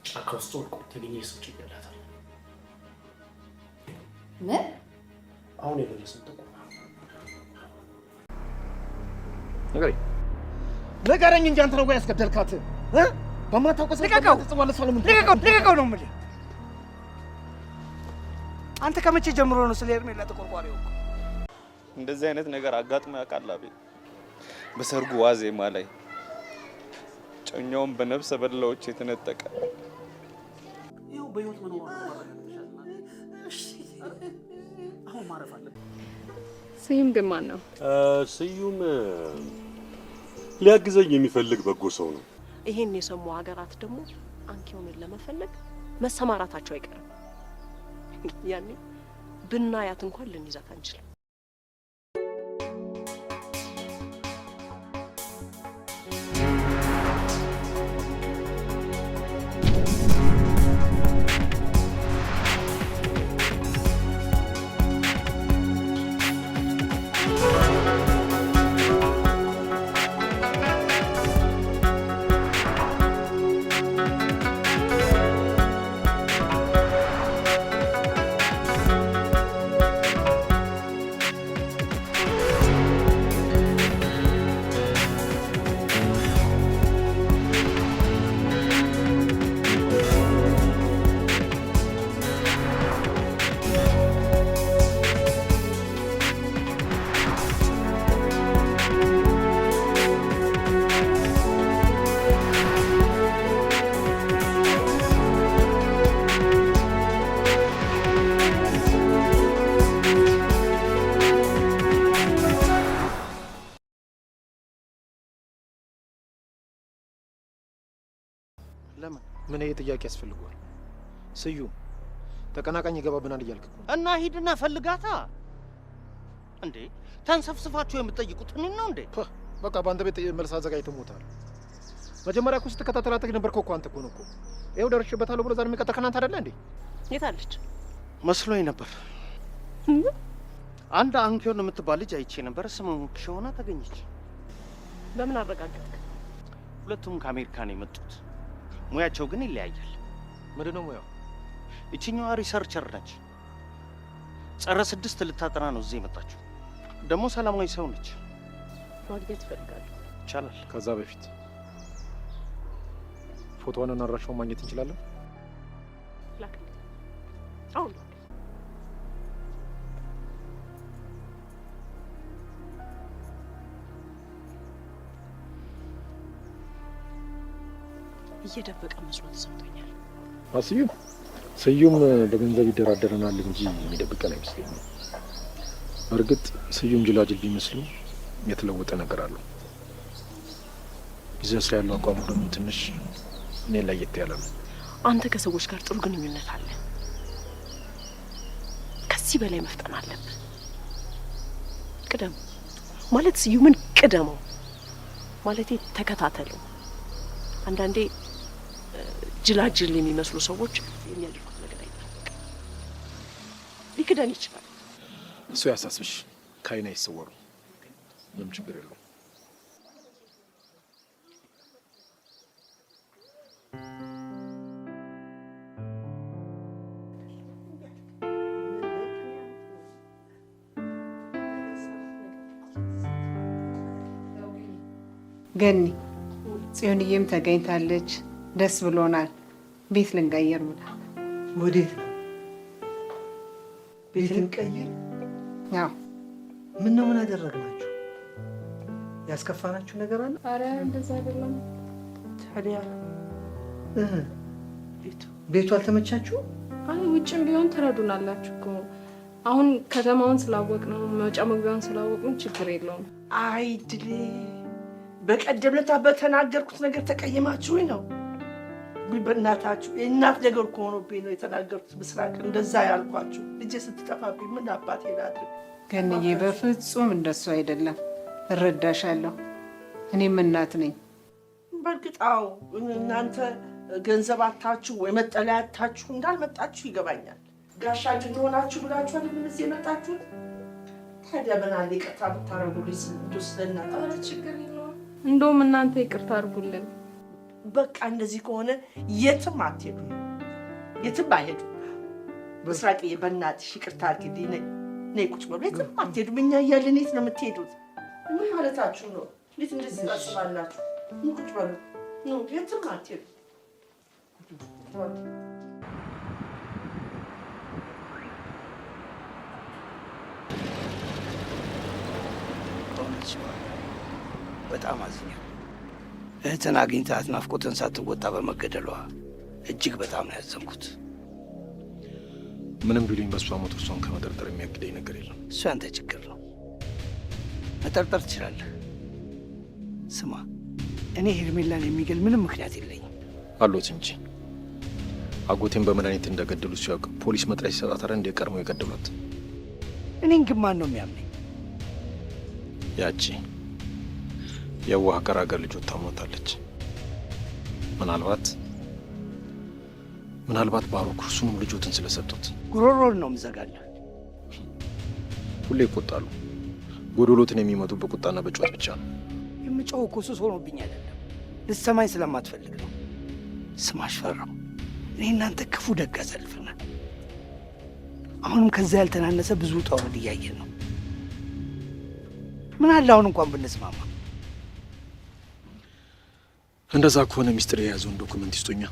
ጫካ ውስጥ ወድቆ ተገኘ ሰው ይገላታል። ምን? አሁን የደረሰው ጥቁር ንገረኝ እንጂ አንተ ነው ወይ ያስገደልካት? በማታውቀው ሰው ልቀቀው ነው የምልህ። አንተ ከመቼ ጀምሮ ነው ስለ ሄርሜላ ተቆርቋሪው? እንደዚህ አይነት ነገር አጋጥሞ ያውቃል? አቤል በሰርጉ ዋዜማ ላይ ጨኛውን በነፍሰ በላዎች የተነጠቀ ይኸው በህይወት መኖር አሁን ማረፍ አለብን። ስዩም ግን ማን ነው? ስዩም ሊያግዘኝ የሚፈልግ በጎ ሰው ነው። ይሄን የሰሙ ሀገራት ደግሞ አንኪዮንን ለመፈለግ መሰማራታቸው አይቀርም። ያኔ ብናያት እንኳን ልንይዛት አንችልም። ለምን ምን ጥያቄ ያስፈልጋል? ስዩም ተቀናቃኝ ይገባብናል እያልክ እና ሂድና ፈልጋታ እንዴ? ተንሰፍስፋችሁ የምትጠይቁት እኔን ነው እንዴ? በቃ በአንተ ቤት መልስ አዘጋጅተህ ሞታል። መጀመሪያ እኮ ስትከታተላት ነበርኩ እኮ አንተ እኮ ነው እኮ ይኸው ደርሼበታለሁ ብሎ ዛሬ የሚቀጠር አንተ አይደለ እንዴ? የት አለች? መስሎኝ ነበር። አንድ አንኪዮን የምትባል ልጅ አይቼ ነበር። ስምሽ ሆና ተገኘች። በምን አረጋገጥክ? ሁለቱም ከአሜሪካ ነው የመጡት። ሙያቸው ግን ይለያያል። ምንድን ነው ሙያው? እቺኛዋ ሪሰርቸር ነች። ጸረ 6 ልታጠና ነው እዚህ የመጣችው። ደግሞ ሰላማዊ ሰው ነች። ማግኘት እፈልጋለሁ። ይቻላል። ከዛ በፊት ፎቶዋንና አድራሻውን ማግኘት እንችላለን? ላክልኝ አሁን። እየደበቀ መስሎ ተሰምቶኛል። ስዩም በገንዘብ ይደራደረናል እንጂ የሚደብቀን አይመስለኝም። በእርግጥ ስዩም ጅላጅል ቢመስሉ የተለወጠ ነገር አለው። ቢዝነስ ላይ ያለው አቋሙ ደግሞ ትንሽ እኔን ለየት ያለ ነው። አንተ ከሰዎች ጋር ጥሩ ግንኙነት አለ። ከዚህ በላይ መፍጠን አለብህ። ቅደም ማለት ስዩምን ቅደመው ማለት ተከታተለው። አንዳንዴ ጅላጅል የሚመስሉ ሰዎች የሚያደርጉት ነገር አይታወቅም። ሊክደን ይችላል። እሱ ያሳስብሽ። ከዓይን አይሰወሩ። ምንም ችግር የለውም። ገኒ ጽዮንዬም ተገኝታለች። ደስ ብሎናል። ቤት ልንቀይር ብላ። ወዴት ነው ቤት ልንቀይር? ያው ምን ነው ምን አደረግናችሁ? ያስከፋናችሁ ነገር አለ? አረ እንደዛ አይደለም። ታዲያ ቤቱ አልተመቻችሁ? አይ ውጭም ቢሆን ትረዱናላችሁ እኮ። አሁን ከተማውን ስላወቅ ነው መውጫ መግቢያውን ስላወቅ ነው ችግር የለውም። አይድሌ በቀደም ለታ በተናገርኩት ነገር ተቀየማችሁኝ ነው? በእናታችሁ የእናት ነገር እኮ ሆኖብኝ ነው የተናገርኩት። ምስራቅ እንደዛ ያልኳችሁ ልጄ ስትጠፋብኝ ምን አባቴ ላድርግ? ገንዬ በፍጹም እንደሱ አይደለም። እረዳሻለሁ። እኔም እናት ነኝ። በእርግጥ አዎ፣ እናንተ ገንዘብ አታችሁ ወይ መጠለያ አታችሁ እንዳልመጣችሁ ይገባኛል። ጋሻችሁ እንደሆናችሁ ብላችሁ አይደል እዚህ የመጣችሁት? ታዲያ በናንዴ ይቅርታ ብታረጉልኝ ስለእናንተ ችግር የለውም። እንደውም እናንተ ይቅርታ አድርጉልን። በቃ እንደዚህ ከሆነ የትም አትሄዱ፣ የትም አይሄዱ። ምስራቅዬ በእናትሽ ይቅርታ አድርጊልኝ። ነይ ቁጭ በሉ። የትም አትሄዱም። እኛ እያለን የት ነው የምትሄዱት? ምን ማለታችሁ ነው? እንዴት እንደዚህ ታስባላችሁ? ቁጭ በሉ። የትም አትሄዱ። በጣም አዝኛለሁ። እህትን አግኝታት ናፍቆትን ሳትወጣ በመገደሏ እጅግ በጣም ነው ያዘንኩት። ምንም ቢሉኝ በእሷ ሞት እሷን ከመጠርጠር የሚያግደኝ ነገር የለም። እሱ ያንተ ችግር ነው። መጠርጠር ትችላለህ። ስማ፣ እኔ ሄርሜላን የሚገል ምንም ምክንያት የለኝም። አሎት እንጂ አጎቴን በመድኃኒት እንደገደሉ ሲያውቅ ፖሊስ መጥሪያ ሲሰጣት አረ እንደ ቀድሞ የገደሏት። እኔን ግን ማን ነው የሚያምነኝ? ያቺ የዋህ ገራገር ልጆት ታሞታለች። ምናልባት ባሮክ እሱንም ልጆትን ስለሰጡት ጉሮሮን ነው የምዘጋለህ። ሁሌ ይቆጣሉ። ጎዶሎትን የሚመጡ በቁጣና በጩኸት ብቻ ነው። የምጮህ እኮ ሱስ ሆኖብኝ አይደለም፣ ልትሰማኝ ስለማትፈልግ ነው። ስማሽ ፈራው፣ እኔ እናንተ ክፉ ደግ አሳልፈናል። አሁንም ከዛ ያልተናነሰ ብዙ ውጣ ውረድ እያየን ነው። ምን አለ አሁን እንኳን ብንስማማ? እንደዛ ከሆነ ሚስጥር የያዘውን ዶኩመንት ይስጡኛ።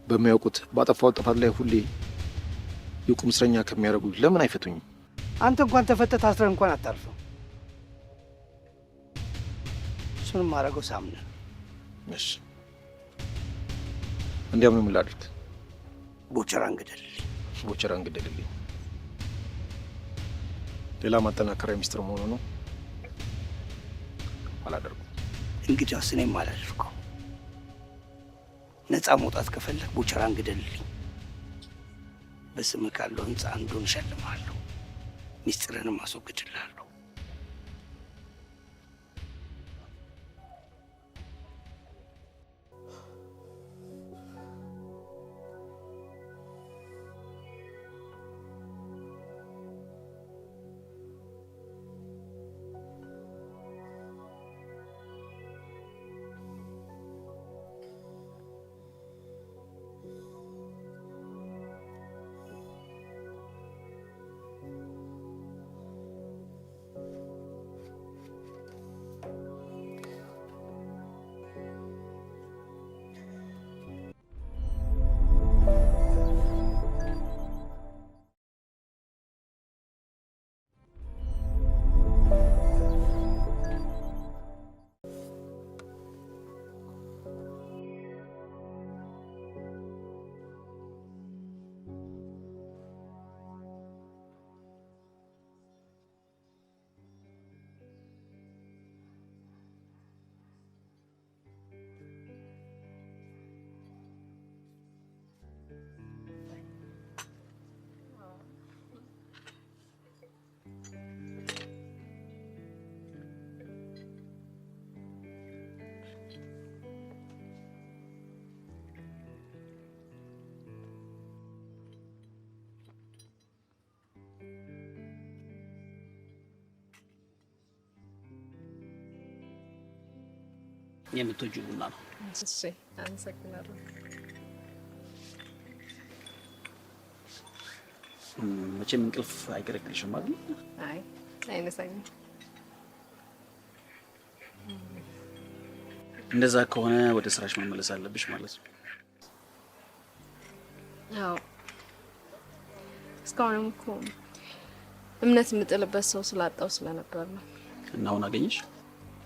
በሚያውቁት ባጠፋው ጥፋት ላይ ሁሌ የቁም እስረኛ ከሚያደርጉ ለምን አይፈቱኝም? አንተ እንኳን ተፈተህ ታስረህ እንኳን አታርፈው። እሱንም ማድረገው ሳምነ። እሺ እንዲያም ምን ላድርግ? ቦቸራ እንግደልልኝ። ሌላ ማጠናከሪያ ሚስጥር መሆኑ ነው። አላደርጉም። እንግዲያውስ እኔም አላደርገው። ነፃ መውጣት ከፈለግ ቦቸራ እንግደልልኝ። በስምህ ካለው ህንፃ አንዱን እሸልምሃለሁ፣ ሚስጥርንም አስወግድልሃለሁ። የምትወጂው ቡና ነው። እሺ አመሰግናለሁ። መቼም እንቅልፍ አይከለክልሽም አይደል? አይ አይነሳኝም። እንደዛ ከሆነ ወደ ስራሽ መመለስ አለብሽ ማለት ነው። አዎ እስካሁንም እኮ እምነት የምጥልበት ሰው ስላጣው ስለነበር ነው። እና አሁን አገኘሽ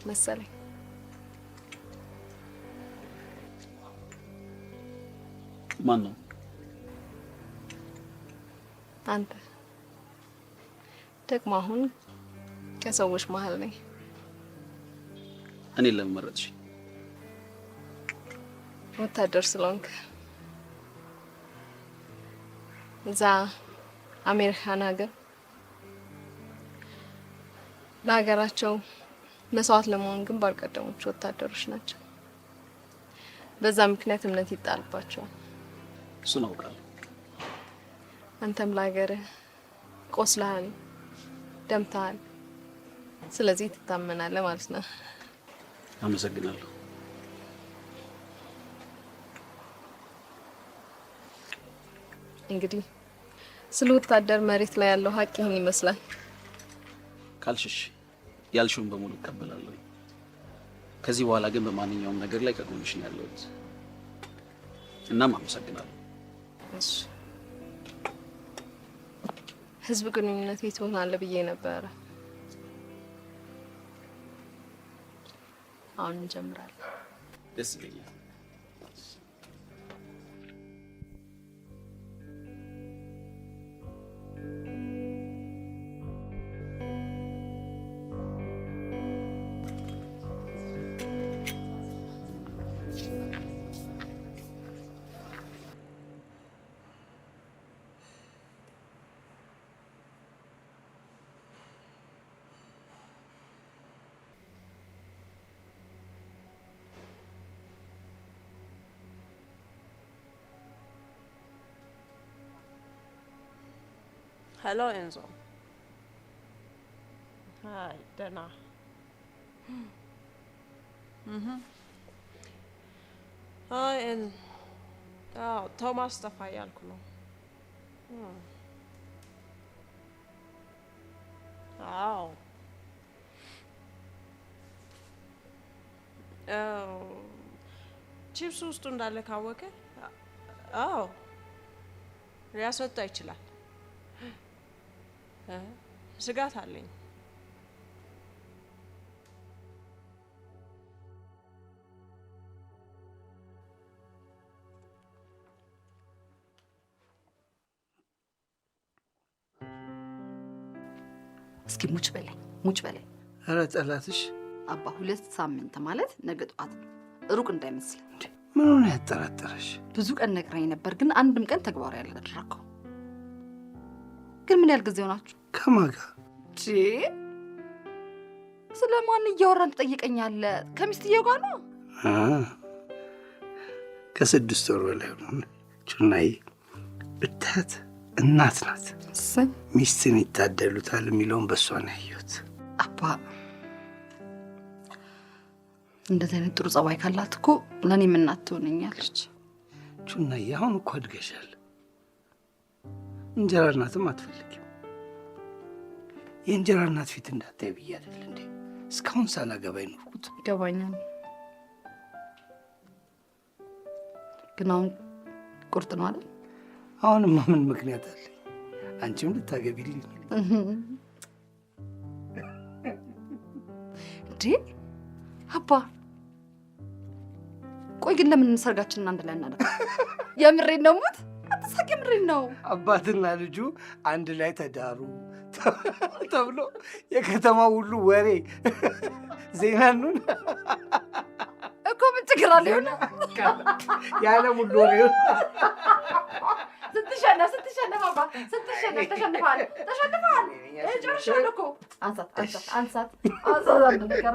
መሰለኝ። ማን ነው? አንተ ደግሞ አሁን ከሰዎች መሀል ነኝ። እኔ ለምን መረጥሽ? ወታደር ስለሆንክ እዛ አሜሪካን ሀገር ለሀገራቸው መስዋዕት ለመሆን ግንባር ቀደሞች ወታደሮች ናቸው። በዛ ምክንያት እምነት ይጣልባቸዋል። እሱን አውቃለሁ። አንተም ለሀገርህ ቆስለሃል፣ ደምተሃል። ስለዚህ ትታመናለህ ማለት ነው። አመሰግናለሁ። እንግዲህ ስለ ወታደር መሬት ላይ ያለው ሀቅ ይህን ይመስላል። ካልሽሽ ያልሽውን በሙሉ እቀበላለሁ። ከዚህ በኋላ ግን በማንኛውም ነገር ላይ ከጎንሽ ነው ያለሁት። እናም አመሰግናለሁ። እሺ ህዝብ ግንኙነት ትሆናለህ ብዬ ነበረ። አሁን እንጀምራለን። ደስ ይለኛል። Hello, Enzo. Hi, Dana. Hi, Thomas ጠፋ እያልኩ ነው። አዎ ቺፕስ ውስጡ እንዳለ ካወቀ አዎ ሊያስወጣ ይችላል። ስጋት አለኝ። እስኪ ሙጭ በላይ ኧረ ጠላትሽ አባ 2 ሳምንት ማለት ነገ ጠዋት ሩቅ እንዳይመስል። ምን ሆነ ያጠራጠረሽ? ብዙ ቀን ነግራኝ ነበር፣ ግን አንድም ቀን ተግባራዊ ያላደረከው። ግን ምን ያህል ጊዜ ሆናችሁ? ከማን ጋር? ስለማን እያወራን ትጠይቀኛለህ? ከሚስትየው ጋር ነው። ከ6 ወር በላይ ሆነ። ቹናይ ብታት እናት ናት። ሚስትን ይታደሉታል የሚለውን በሷ ነው ያየሁት። አባ እንደዚህ አይነት ጥሩ ጸባይ ካላት እኮ ለእኔም እናት ትሆነኛለች። ቹናይ አሁን እኮ አድገሻል። እንጀራ እናትም አትፈልጊም። የእንጀራ እናት ፊት እንዳታይ ብዬ አይደል እንዴ እስካሁን ሳላገባ ይኖርኩት? ይገባኛል፣ ግን አሁን ቁርጥ ነው አይደል? አሁንማ ምን ምክንያት አለ? አንቺም ልታገቢልኝ እንዴ? አባ ቆይ ግን ለምን ሰርጋችንን አንድ ላይ እናደርግ? የምሬን ነው ሙት አትሳቂ፣ የምሬን ነው። አባትና ልጁ አንድ ላይ ተዳሩ ተብሎ የከተማው ሁሉ ወሬ ዜናኑን እኮ ምን ችግር አለ? ይሆነ የዓለም ሁሉ ወሬ ስትሸነፍ አባ ስትሸነፍ ተሸንፈሃል። ጨርሻለሁ እኮ። አንሳት አንድ ነገር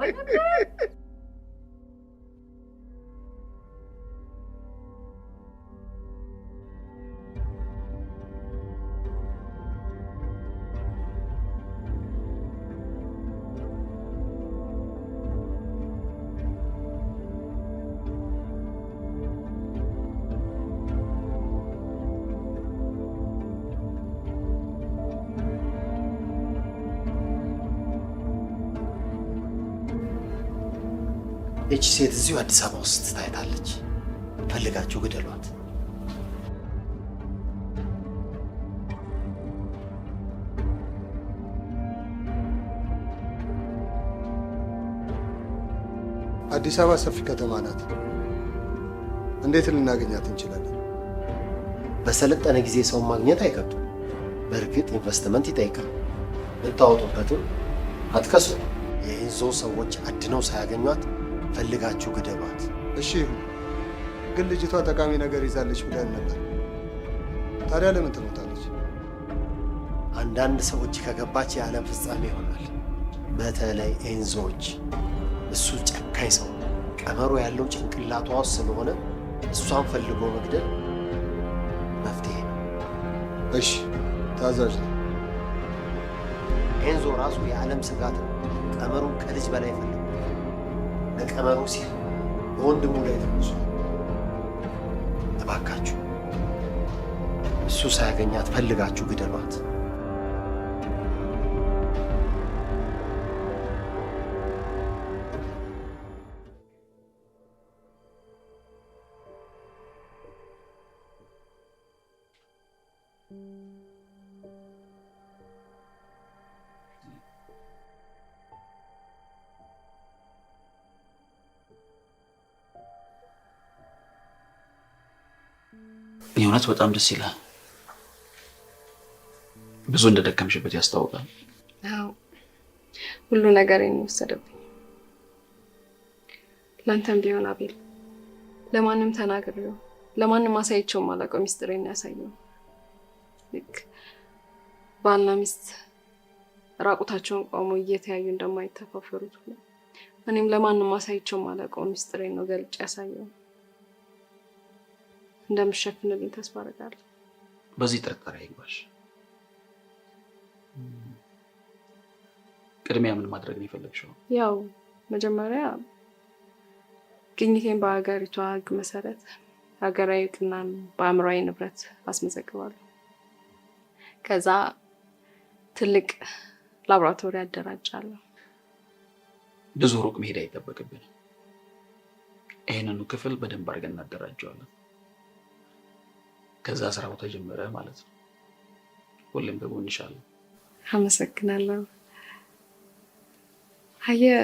እቺ ሴት እዚሁ አዲስ አበባ ውስጥ ታይታለች። ፈልጋችሁ ግደሏት። አዲስ አበባ ሰፊ ከተማ ናት። እንዴት ልናገኛት እንችላለን? በሰለጠነ ጊዜ ሰው ማግኘት አይከብድም። በእርግጥ ኢንቨስትመንት ይጠይቃል። ልታወጡበትም አትከሱ። የኢንዞ ሰዎች አድነው ሳያገኟት ፈልጋችሁ ግደሏት። እሺ፣ ግን ልጅቷ ጠቃሚ ነገር ይዛለች ብለን ነበር። ታዲያ ለምን ትሞታለች? አንዳንድ ሰዎች ከገባች የዓለም ፍጻሜ ይሆናል። በተለይ ኤንዞዎች። እሱ ጨካኝ ሰው፣ ቀመሮ ያለው ጭንቅላቷ ውስጥ ስለሆነ እሷን ፈልጎ መግደል መፍትሄ ነው። እሺ፣ ታዛዥ ነው። ኤንዞ ራሱ የዓለም ስጋት ነው። ቀመሩን ከልጅ በላይ ፈልጎ ለቀመሩ ሲል በወንድሙ ላይ ተኩሷል። እባካችሁ እሱ እሱ ሳያገኛት ፈልጋችሁ ግደሏት። የእውነት በጣም ደስ ይላል። ብዙ እንደደከምሽበት ያስታውቃል። አዎ ሁሉ ነገር የሚወሰደብኝ ላንተም ቢሆን አቤል፣ ለማንም ተናግሬው ለማንም አሳይቼው ማላውቀው ሚስጥሬን ያሳየው። ልክ ባልና ሚስት ራቁታቸውን ቆመው እየተያዩ እንደማይተፋፈሩት ሁሉ እኔም ለማንም አሳይቼው ማላውቀው ሚስጥሬን ነው ገልጬ ያሳየው። እንደምሸፍንልኝ ተስፋ አደርጋለሁ። በዚህ ጥርጣሬ አይግባሽ። ቅድሚያ ምን ማድረግ ነው የፈለግሽው? ያው መጀመሪያ ግኝቴን በሀገሪቷ ሕግ መሰረት ሀገራዊ እውቅናን በአእምሯዊ ንብረት አስመዘግባለሁ። ከዛ ትልቅ ላቦራቶሪ አደራጃለሁ። ብዙ ሩቅ መሄድ አይጠበቅብን። ይህንኑ ክፍል በደንብ አድርገን እናደራጀዋለን። ከዛ ስራው ተጀመረ ማለት ነው። ሁሌም በጎንሻለሁ። አመሰግናለሁ። አየህ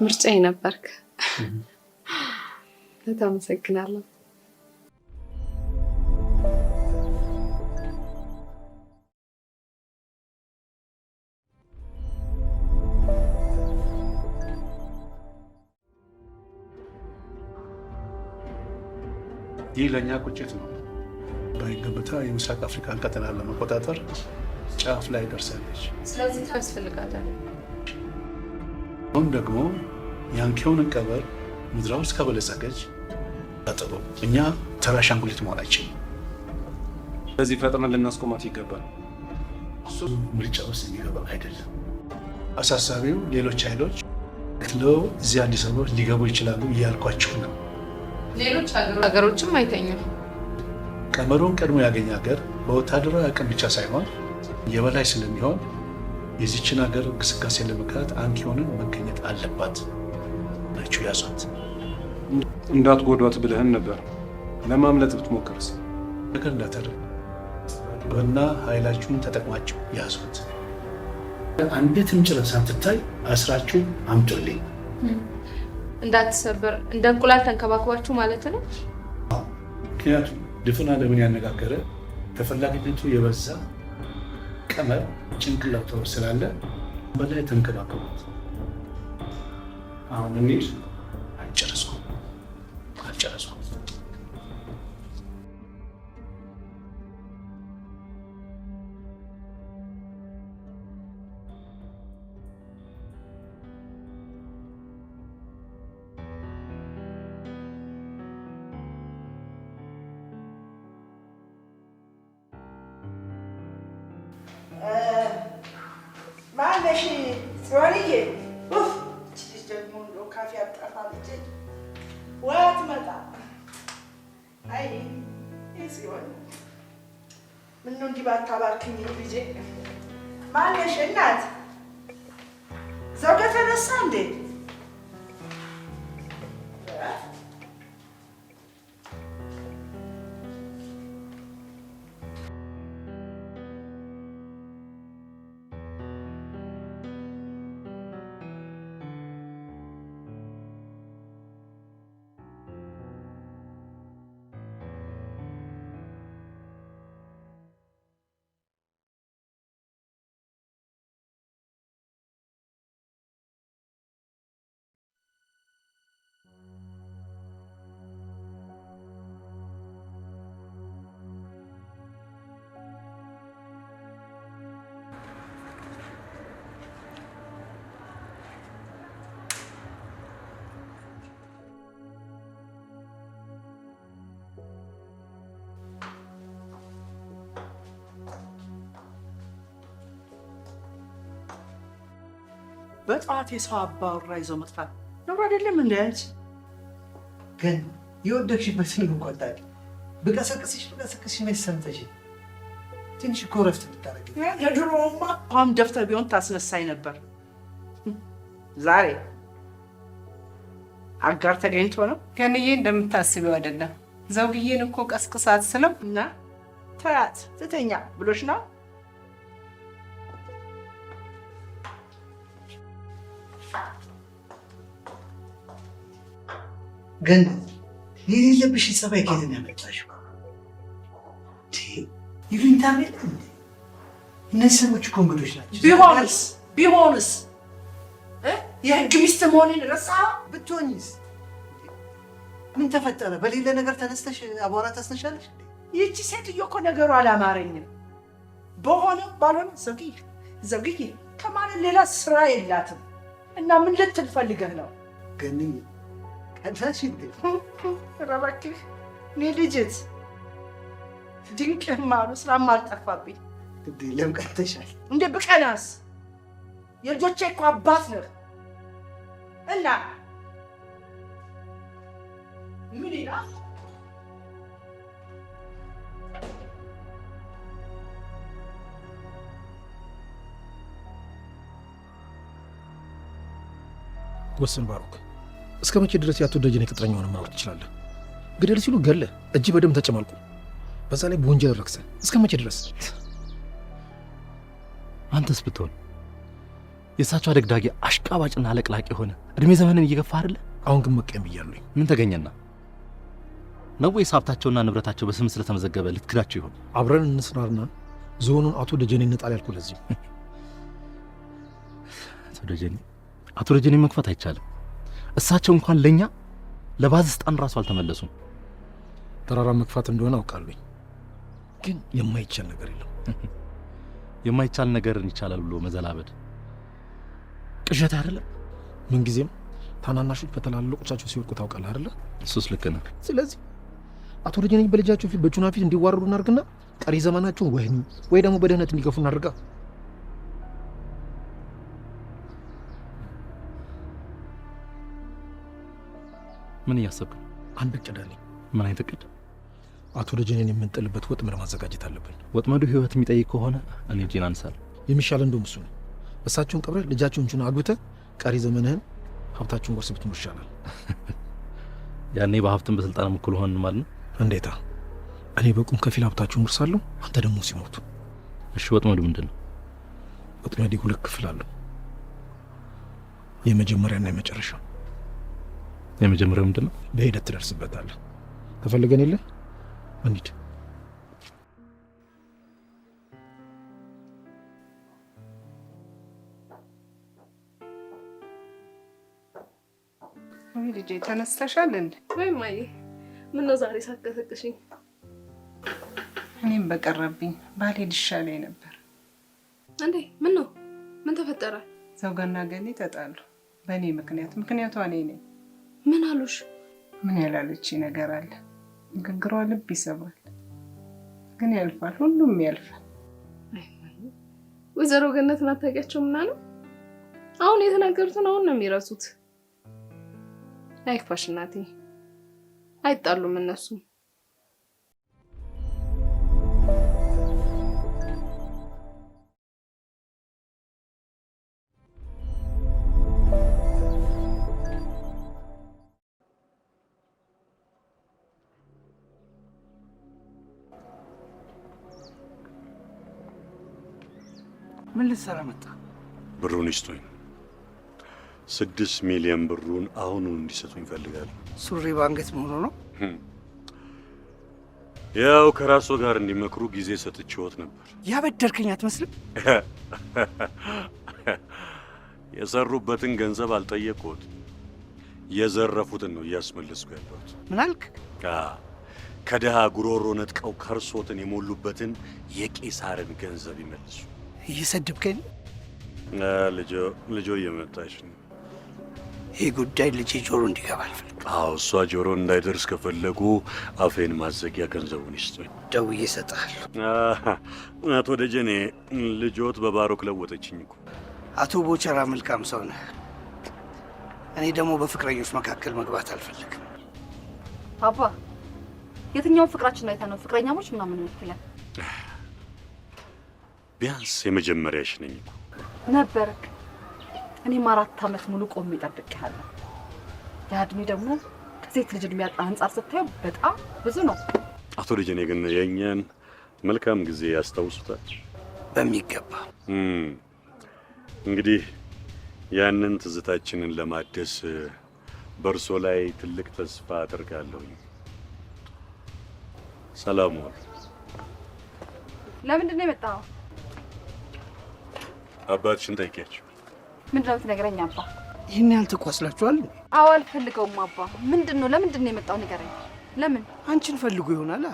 ምርጫዬ ነበርክ። በጣም አመሰግናለሁ። ይህ ለእኛ ቁጭት ነው። ባይገምታ የምስራቅ አፍሪካን ቀጠና ለመቆጣጠር ጫፍ ላይ ደርሳለች። ስለዚህ ታስፈልጋታል። አሁን ደግሞ ያንኪውን ቀበር ምድራ ውስጥ ከበለጸገች አጥሩ እኛ ተራ አሻንጉሊት መሆናችን። ስለዚህ ፈጥነን ልናስቆማት ይገባል። እሱ ምርጫ ውስጥ የሚገባ አይደለም። አሳሳቢው ሌሎች ኃይሎች ክለው እዚህ አዲስ አበባ ሊገቡ ይችላሉ እያልኳችሁ ነው። ሌሎች ሀገሮችም አይተኙም። ቀመሩን ቀድሞ ያገኘ ሀገር በወታደራዊ አቅም ብቻ ሳይሆን የበላይ ስለሚሆን የዚችን ሀገር እንቅስቃሴ ለመግታት አንኪዮንን መገኘት አለባት። ናችሁ ያዟት። እንዳትጎዷት ብለህን ነበር። ለማምለጥ ብትሞክርስ? ነገር እንዳታደርግ እና ኃይላችሁን ተጠቅማችሁ ያዟት። አንዲትም ጭረት ሳትታይ አስራችሁ አምጡልኝ። እንዳትሰበር እንደ እንቁላል ተንከባክባችሁ ማለት ነው። ምክንያቱም ድፍን ዓለምን ያነጋገረ ተፈላጊነቱ የበዛ ቀመር ጭንቅላቱ ስላለ በላይ ተንከባከቡት። አሁን እንሂድ። አልጨረስኩም። ማለሽ ጽዮንዬ ልጅ ደግሞ እንደው ካፌ አጠፋ ልጅ ወይ አትመጣ። አይ ጽዮን ምነው እንዲህ ባታባክኝ ልጄ። ማለሽ እናት ዘውገ ተነሳ እንዴ? በጠዋት የሰው አባወራ ይዘው መጥፋት ነው አይደለም? እንደ አንቺ ግን የወደቅሽበትን ይቆጣል። ብቀሰቅስሽ መች ሰምተሽ? ትንሽ እኮ እረፍት ብታደርጊ። የድሮውማ አሁን ደፍተህ ቢሆን ታስነሳኝ ነበር። ዛሬ አጋር ተገኝቶ ነው። ገንዬ እንደምታስቢው አይደለም። ዘውግዬን እኮ ቀስቅሳት ስለው እና ተያት ትተኛ ብሎሽ ነው። ግን የሌለብሽ ጸባይ ከየት ነው ያመጣሽው? ይሉኝታ ቤት እነዚህ ሰዎች እኮ እንግዶች ናቸው። ቢሆንስ የህግ ሚስት መሆኔን ረሳኸው? ብትሆኝስ ምን ተፈጠረ? በሌለ ነገር ተነስተሽ አቧራ ታስነሻለሽ? ይህቺ ሴትዮ እኮ ነገሩ አላማረኝም። በሆነም ባልሆነ ዘውግዬ ከማለት ሌላ ስራ የላትም እና ምን ልትል ፈልገህ ነው? ግን ቀላሽ እንዴ? ኧረ እባክህ እኔ ልጅት ድንቅህማ ነው። ስራም አልጠፋብኝ። ለምን ቀንተሻል? እንዴ ብቀናስ? የልጆቼ እኮ አባት ነህ እና ምን ይላል? ወስን ባሮክ። እስከ መቼ ድረስ ያቶ ደጀኔ ቅጥረኛ ሆነ ማውራት ትችላለህ? ግደል ሲሉ ገለ እጅ በደም ተጨማልቁ፣ በዛ ላይ በወንጀል ረክሰ እስከ መቼ ድረስ? አንተስ ብትሆን የእሳቸው አደግዳጊ አሽቃባጭና አለቅላቂ ሆነ እድሜ ዘመንን እየገፋ አይደለ? አሁን ግን መቀየም ብያለሁ። ምን ተገኘና ነው? ወይስ ሀብታቸውና ንብረታቸው በስም ስለተመዘገበ ልትክዳቸው ይሆን? አብረን እንስራርና ዞኑን አቶ ደጀኔ እንጣል ያልኩ ለዚህ። አቶ ደጀኔ መግፋት አይቻልም። እሳቸው እንኳን ለኛ ለባዝስጣን ራሱ አልተመለሱም። ተራራ መግፋት እንደሆነ አውቃለሁ፣ ግን የማይቻል ነገር የለም። የማይቻል ነገርን ይቻላል ብሎ መዘላበድ ቅዠት አይደለም። ምንጊዜም ታናናሾች በተላለቆቻቸው ሲወድቁ ታውቃለህ አይደለ? እሱስ ልክ ነህ። ስለዚህ አቶ ደጀኔ በልጃቸው ፊት በጁና ፊት እንዲዋረዱ እናድርግና ቀሪ ዘመናቸውን ወህኒ ወይ ደግሞ በደህንነት እንዲገፉ እናድርጋ። ምን እያሰብክ ነው? አንድ እቅድ አለኝ። ምን አይነት እቅድ? አቶ ደጀኔን የምንጥልበት ወጥመድ ማዘጋጀት አለብን። ወጥመዱ ህይወት የሚጠይቅ ከሆነ እኔ እጄን አነሳለሁ። የሚሻል እንደውም እሱ ነው። እሳቸውን ቀብረህ ልጃቸውን ጁና አግብተህ ቀሪ ዘመንህን ሀብታችሁን ወርስ ብትኖር ይሻላል። ያኔ በሀብትም በስልጣንም እኩል ሆንን ማለት ነው። እንዴታ! እኔ በቁም ከፊል ሀብታችሁን ወርሳለሁ፣ አንተ ደግሞ ሲሞቱ። እሺ፣ ወጥመዱ ምንድን ነው? ወጥመዱ ሁለት ክፍል አለው፣ የመጀመሪያና የመጨረሻ። የመጀመሪያው ምንድን ነው? በሂደት ትደርስበታለህ። ተፈልገን የለ እንሂድ። ወይ ልጄ ተነስተሻል እንዴ? ወይ ማዬ፣ ምን ነው ዛሬ ሳትቀሰቅሽኝ? እኔም በቀረብኝ ባልሄድ ይሻለኝ ነበር። እንዴ ምን ነው? ምን ተፈጠረ? ዘውጋና ገኒ ተጣሉ በእኔ ምክንያቷ እኔ ነኝ። ምን አሉሽ? ምን ያላለች ነገር አለ። ንግግሯ ልብ ይሰብራል፣ ግን ያልፋል፣ ሁሉም ያልፋል። ወይዘሮ ገነትን አታውቂያቸውም? እና ነው አሁን የተናገሩትን አሁን ነው የሚረሱት። አይክፋሽ እናቴ፣ አይጣሉም እነሱ። ምን ልትሰራ መጣ? ብሩን ይስጡኝ። 6 ሚሊዮን ብሩን አሁኑ እንዲሰጡኝ ይፈልጋል። ሱሪ ባንገት መሆኑ ነው። ያው ከራሱ ጋር እንዲመክሩ ጊዜ ሰጥቼዎት ነበር። ያበደርከኝ አትመስልም። የሰሩበትን ገንዘብ አልጠየቅዎት፣ የዘረፉትን ነው እያስመለስኩ ያለሁት። ምን አልክ? ከድሃ ጉሮሮ ነጥቀው ከርሶትን የሞሉበትን የቄሳርን ገንዘብ ይመልሱ። እየሰደብከኝ? ልጆ እየመጣች ነው። ይህ ጉዳይ ልጄ ጆሮ እንዲገባ አልፈልግም። አዎ፣ እሷ ጆሮ እንዳይደርስ ከፈለጉ አፌን ማዘጊያ ገንዘቡን ይስጡኝ። ደውዬ እሰጥሃለሁ። አቶ ደጀኔ፣ ልጆት በባሮክ ለወጠችኝ እኮ። አቶ ቦቸራ መልካም ሰው ነህ። እኔ ደግሞ በፍቅረኞች መካከል መግባት አልፈልግም። ፓፓ የትኛውን ፍቅራችን አይተህ ነው ፍቅረኛሞች ምናምን የምትለን? ቢያንስ የመጀመሪያሽ ነኝ እኮ ነበርክ። እኔም 4 ዓመት ሙሉ ቆሜ ጠብቄሃለሁ። ያ እድሜ ደግሞ ከሴት ልጅ እድሜ አንጻር ስታየው በጣም ብዙ ነው። አቶ ደጀኔ ግን የእኛን መልካም ጊዜ ያስታውሱታል? በሚገባ። እንግዲህ ያንን ትዝታችንን ለማደስ በእርሶ ላይ ትልቅ ተስፋ አደርጋለሁኝ። ሰላም ዋሉ። ለምንድን ነው የመጣኸው? አባትሽን ጠይቂያቸው። ምንድን ነው የምትነግረኝ አባ? ይህን ያህል ተኳስላችኋል? አዎ አልፈልገውም አባ። ምንድን ነው? ለምንድን ነው የመጣው? ንገረኝ። ለምን? አንቺን ፈልጎ ይሆናል።